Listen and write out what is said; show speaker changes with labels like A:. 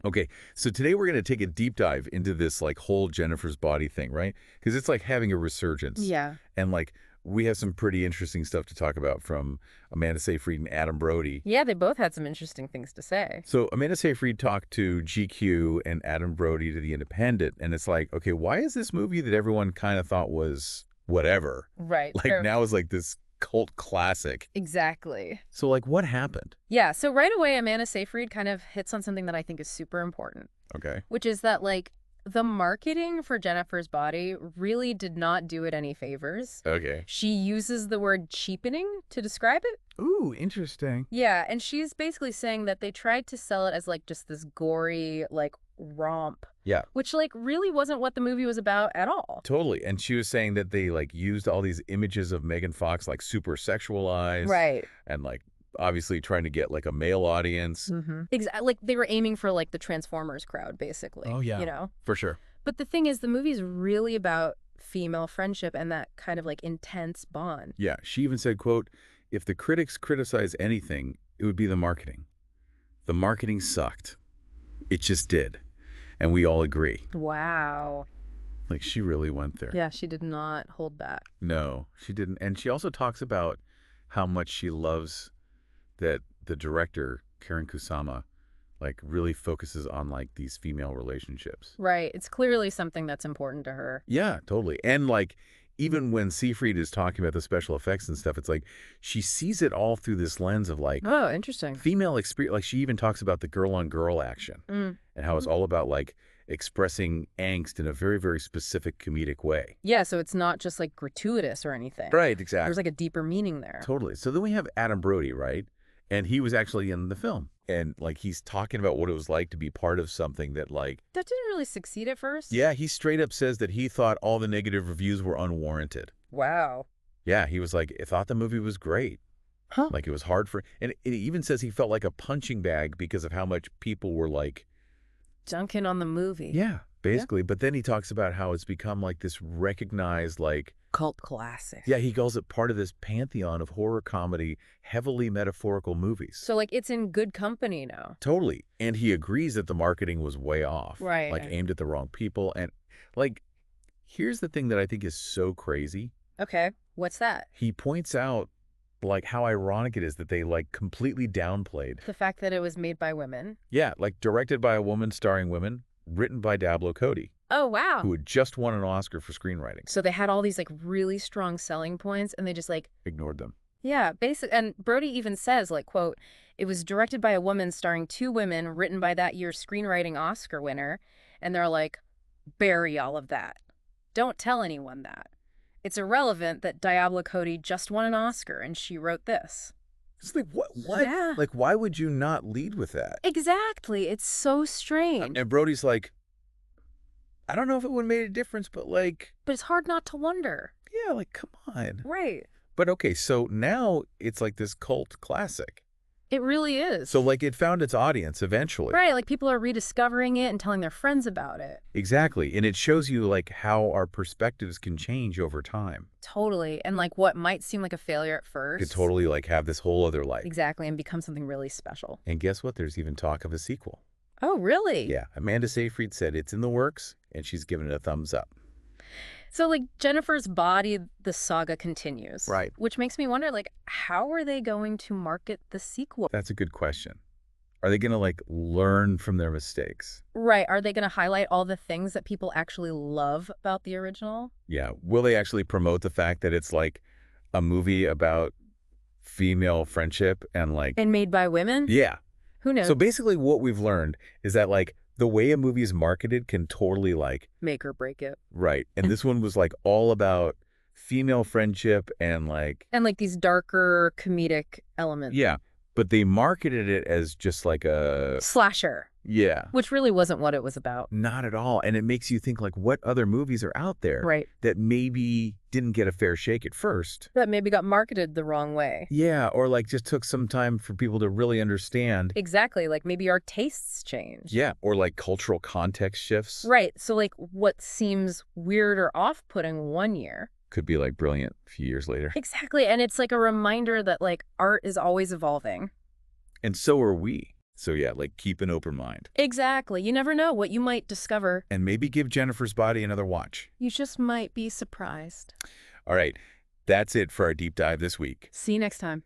A: Okay, so today we're going to take a deep dive into this like whole Jennifer's body thing, right? Because it's like having a resurgence.
B: Yeah.
A: And like we have some pretty interesting stuff to talk about from Amanda Seyfried and Adam Brody.
B: Yeah, they both had some interesting things to say.
A: So Amanda Seyfried talked to GQ and Adam Brody to The Independent, and it's like, okay, why is this movie that everyone kind of thought was whatever?
B: Right.
A: Like now is like this cult classic.
B: Exactly.
A: So like what happened?
B: Yeah, so right away, Amanda Seyfried kind of hits on something that I think is super important,
A: Okay.
B: which is that, like, the marketing for Jennifer's body really did not do it any favors.
A: Okay.
B: She uses the word cheapening to describe it.
A: Ooh, interesting.
B: Yeah, and she's basically saying that they tried to sell it as, like, just this gory, like, romp.
A: Yeah.
B: Which, like, really wasn't what the movie was about at all.
A: Totally. And she was saying that they like used all these images of Megan Fox like super sexualized.
B: Right.
A: And like obviously trying to get like a male audience.
B: Exactly. Like, they were aiming for, like, the Transformers crowd, basically.
A: Oh, yeah.
B: You know?
A: For sure.
B: But the thing is, the movie's really about female friendship and that kind of, like, intense bond.
A: Yeah. She even said, quote, if the critics criticize anything, it would be the marketing. The marketing sucked. It just did. And we all agree.
B: Wow.
A: Like she really went there.
B: Yeah, she did not hold back.
A: No, she didn't. And she also talks about how much she loves that the director, Karen Kusama, like really focuses on like these female relationships.
B: Right. It's clearly something that's important to her.
A: Yeah, totally. And like even when Seyfried is talking about the special effects and stuff, it's like she sees it all through this lens of like
B: Oh, interesting.
A: female experience. Like she even talks about the girl on girl action and how it's all about like expressing angst in a very, very specific comedic way.
B: Yeah, so it's not just like gratuitous or anything.
A: Right, exactly.
B: There's like a deeper meaning there.
A: Totally. So then we have Adam Brody, right? And he was actually in the film. And like he's talking about what it was like to be part of something that like...
B: That didn't really succeed at first.
A: Yeah, he straight up says that he thought all the negative reviews were unwarranted.
B: Wow.
A: Yeah, he was like, I thought the movie was great.
B: Huh.
A: Like it was hard for... And it even says he felt like a punching bag because of how much people were like...
B: Dunking on the movie.
A: Yeah, basically. Yeah. But then he talks about how it's become like this recognized like...
B: Cult classic.
A: Yeah, he calls it part of this pantheon of horror comedy, heavily metaphorical movies.
B: So like it's in good company now.
A: Totally. And he agrees that the marketing was way off.
B: Right.
A: Like aimed at the wrong people. And like, here's the thing that I think is so crazy.
B: Okay. What's that?
A: He points out like how ironic it is that they like completely downplayed.
B: The fact that it was made by women.
A: Yeah, like directed by a woman starring women, written by Diablo Cody.
B: Oh, wow.
A: Who had just won an Oscar for screenwriting.
B: So they had all these like really strong selling points and they just like...
A: ignored them.
B: Yeah, basically. And Brody even says like, quote, it was directed by a woman starring two women, written by that year's screenwriting Oscar winner. And they're like, bury all of that. Don't tell anyone that. It's irrelevant that Diablo Cody just won an Oscar and she wrote this.
A: It's like, what?
B: Yeah.
A: Like, why would you not lead with that?
B: Exactly. It's so strange.
A: And Brody's like, I don't know if it would have made a difference, but like...
B: But it's hard not to wonder.
A: Yeah, like, come on.
B: Right.
A: But okay, so now it's like this cult classic.
B: It really is.
A: So like it found its audience eventually.
B: Right, like people are rediscovering it and telling their friends about it.
A: Exactly. And it shows you like how our perspectives can change over time.
B: Totally. And like what might seem like a failure at first.
A: Could totally like have this whole other life.
B: Exactly, and become something really special.
A: And guess what? There's even talk of a sequel.
B: Oh, really?
A: Yeah. Amanda Seyfried said it's in the works and she's given it a thumbs up.
B: So like Jennifer's body, the saga continues.
A: Right.
B: Which makes me wonder, like, how are they going to market the sequel?
A: That's a good question. Are they going to like learn from their mistakes?
B: Right. Are they going to highlight all the things that people actually love about the original?
A: Yeah. Will they actually promote the fact that it's like a movie about female friendship and like...
B: And made by women?
A: Yeah.
B: Who knows?
A: So basically what we've learned is that like the way a movie is marketed can totally like...
B: make or break it.
A: Right. And this one was like all about female friendship and like...
B: And like these darker comedic elements.
A: Yeah. But they marketed it as just like a...
B: slasher.
A: Yeah.
B: Which really wasn't what it was about.
A: Not at all. And it makes you think like what other movies are out there
B: Right.
A: that maybe didn't get a fair shake at first.
B: That maybe got marketed the wrong way.
A: Yeah. Or like just took some time for people to really understand.
B: Exactly. Like maybe our tastes change.
A: Yeah. Or like cultural context shifts.
B: Right. So like what seems weird or off-putting one year
A: could be like brilliant a few years later.
B: Exactly. And it's like a reminder that like art is always evolving.
A: And so are we. So yeah, like keep an open mind.
B: Exactly. You never know what you might discover.
A: And maybe give Jennifer's Body another watch.
B: You just might be surprised.
A: All right, that's it for our deep dive this week.
B: See you next time.